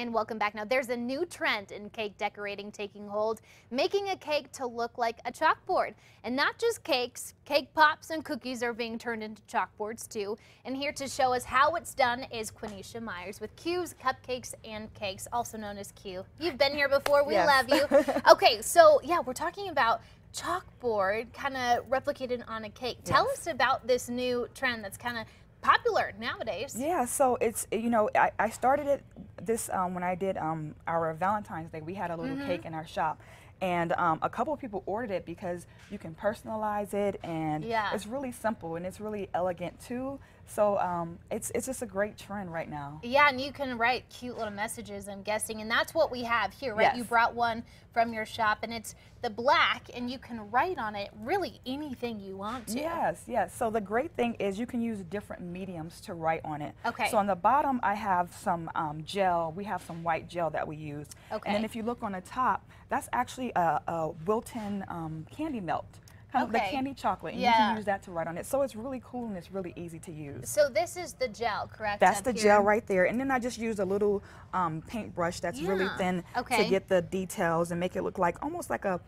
And welcome back. Now, there's a new trend in cake decorating taking hold, making a cake to look like a chalkboard. And not just cakes, cake pops and cookies are being turned into chalkboards too. And here to show us how it's done is Quenisha Myers with Q's Cupcakes and Cakes, also known as Q. You've been here before, we love you. Okay, so yeah, we're talking about chalkboard kind of replicated on a cake. Tell us about this new trend that's kind of popular nowadays. Yeah, so it's, you know, I started it this when I did our Valentine's Day. We had a little cake in our shop, and a couple of people ordered it because you can personalize it, and it's really simple and it's really elegant too. So it's just a great trend right now. Yeah, and you can write cute little messages, I'm guessing, and that's what we have here, right? You brought one from your shop, and it's the black, and you can write on it really anything you want to. Yes, yes. So the great thing is you can use different mediums to write on it. Okay. So on the bottom, I have some gel. We have some white gel that we use. Okay. And then if you look on the top, that's actually a Wilton candy melt. Kind of the candy chocolate, and you can use that to write on it. So it's really cool and it's really easy to use. So this is the gel, correct? That's the gel right there. And then I just used a little paintbrush that's really thin to get the details and make it look like almost like a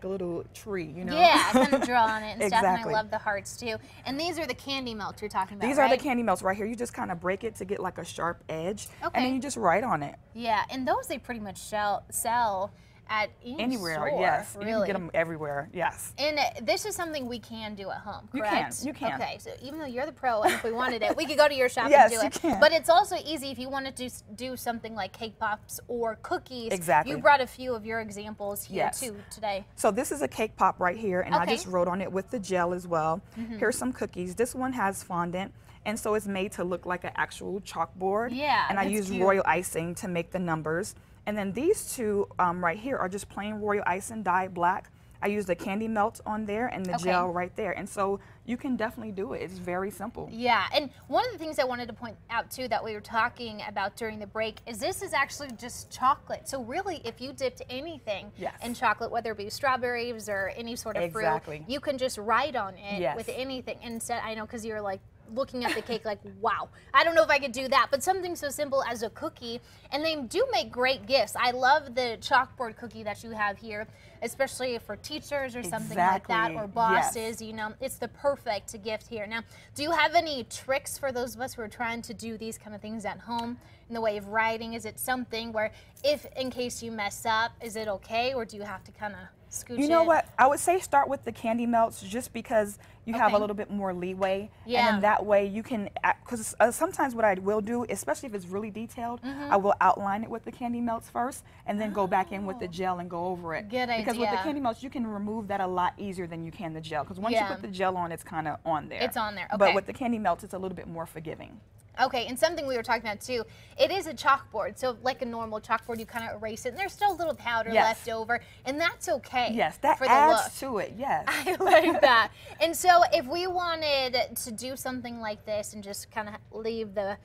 little tree, you know? Yeah, kind of draw on it and stuff, and I love the hearts too. And these are the candy melts you're talking about, These are the candy melts right here. You just kind of break it to get like a sharp edge, and then you just write on it. Yeah, and those they pretty much sell at anywhere, store, yes. Really. You can get them everywhere, yes. And this is something we can do at home, correct? You can. Okay, so even though you're the pro, and if we wanted it, we could go to your shop and do it. Yes, you can. But it's also easy if you wanted to do something like cake pops or cookies. Exactly. You brought a few of your examples here too today. So this is a cake pop right here, and I just wrote on it with the gel as well. Here's some cookies. This one has fondant, and so it's made to look like an actual chalkboard. Yeah, and I use royal icing to make the numbers. And then these two right here are just plain royal icing dyed black. I use the candy melt on there and the gel right there. And so you can definitely do it. It's very simple. Yeah, and one of the things I wanted to point out too that we were talking about during the break is this is actually just chocolate. So really, if you dipped anything in chocolate, whether it be strawberries or any sort of fruit, you can just write on it with anything. Instead, I know because you're like looking at the cake like, wow, I don't know if I could do that, but something so simple as a cookie, and they do make great gifts. I love the chalkboard cookie that you have here, especially for teachers or something like that, or bosses, you know, it's the perfect gift here. Now, do you have any tricks for those of us who are trying to do these kind of things at home in the way of writing? Is it something where if in case you mess up, is it okay, or do you have to kind of scooch You know what? I would say start with the candy melts just because you have a little bit more leeway. And then that way you can, because sometimes what I will do, especially if it's really detailed, I will outline it with the candy melts first and then go back in with the gel and go over it. Good idea. Because with the candy melts, you can remove that a lot easier than you can the gel. Because once you put the gel on, it's kind of on there. It's on there, okay. But with the candy melts, it's a little bit more forgiving. Okay, and something we were talking about too, it is a chalkboard, so like a normal chalkboard, you kind of erase it, and there's still a little powder left over, and that's okay. Yes, that for adds the look. to it, yes. I like that. And so if we wanted to do something like this and just kind of leave the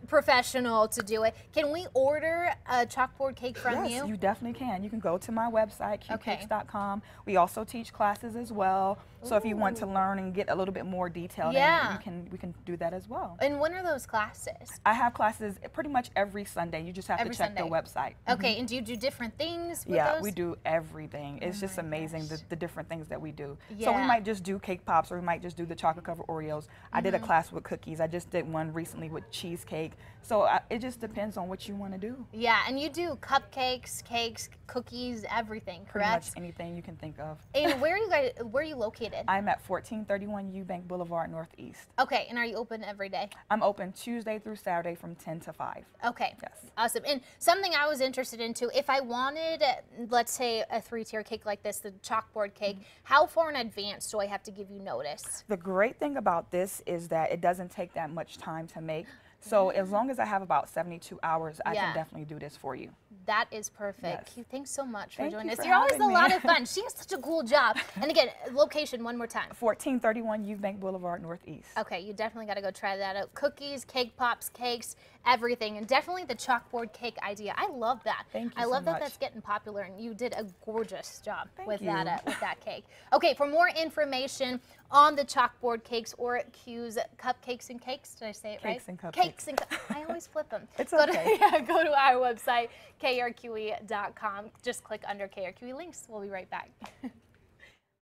professional to do it, can we order a chalkboard cake from you? Yes, you definitely can. You can go to my website, qcakes.com. We also teach classes as well, so if you want to learn and get a little bit more detailed, then we can do that as well. And when are those classes? I have classes pretty much every Sunday. You just have to check the website. Okay, and do you do different things with those? those? We do everything. It's just amazing the different things that we do. So we might just do cake pops, or we might just do the chocolate covered Oreos. I did a class with cookies. I just did one recently with cheesecake. So it just depends on what you want to do. Yeah, and you do cupcakes, cakes, cookies, everything, correct? Pretty much anything you can think of. And where are you located? I'm at 1431 Eubank Boulevard Northeast. Okay, and are you open every day? I'm open Tuesday through Saturday from 10 to 5. Okay. Yes. Awesome. And something I was interested in too, if I wanted, let's say, a 3-tier cake like this, the chalkboard cake, how far in advance do I have to give you notice? The great thing about this is that it doesn't take that much time to make. So as long as I have about 72 hours, I can definitely do this for you. That is perfect. Yes. Thanks so much for joining us. For You're always a me. lot of fun. She has such a cool job. And again, location one more time. 1431 Eubank Boulevard Northeast. Okay, you definitely got to go try that out. Cookies, cake pops, cakes, everything. And definitely the chalkboard cake idea. I love that. Thank you I love so that much. that's getting popular, and you did a gorgeous job with you. that cake. Okay, for more information on the chalkboard cakes or KRQE's cupcakes and cakes, did I say it right? Cakes and cupcakes. Cakes and I always flip them. It's okay. Go to our website, krqe.com. Just click under KRQE links. We'll be right back.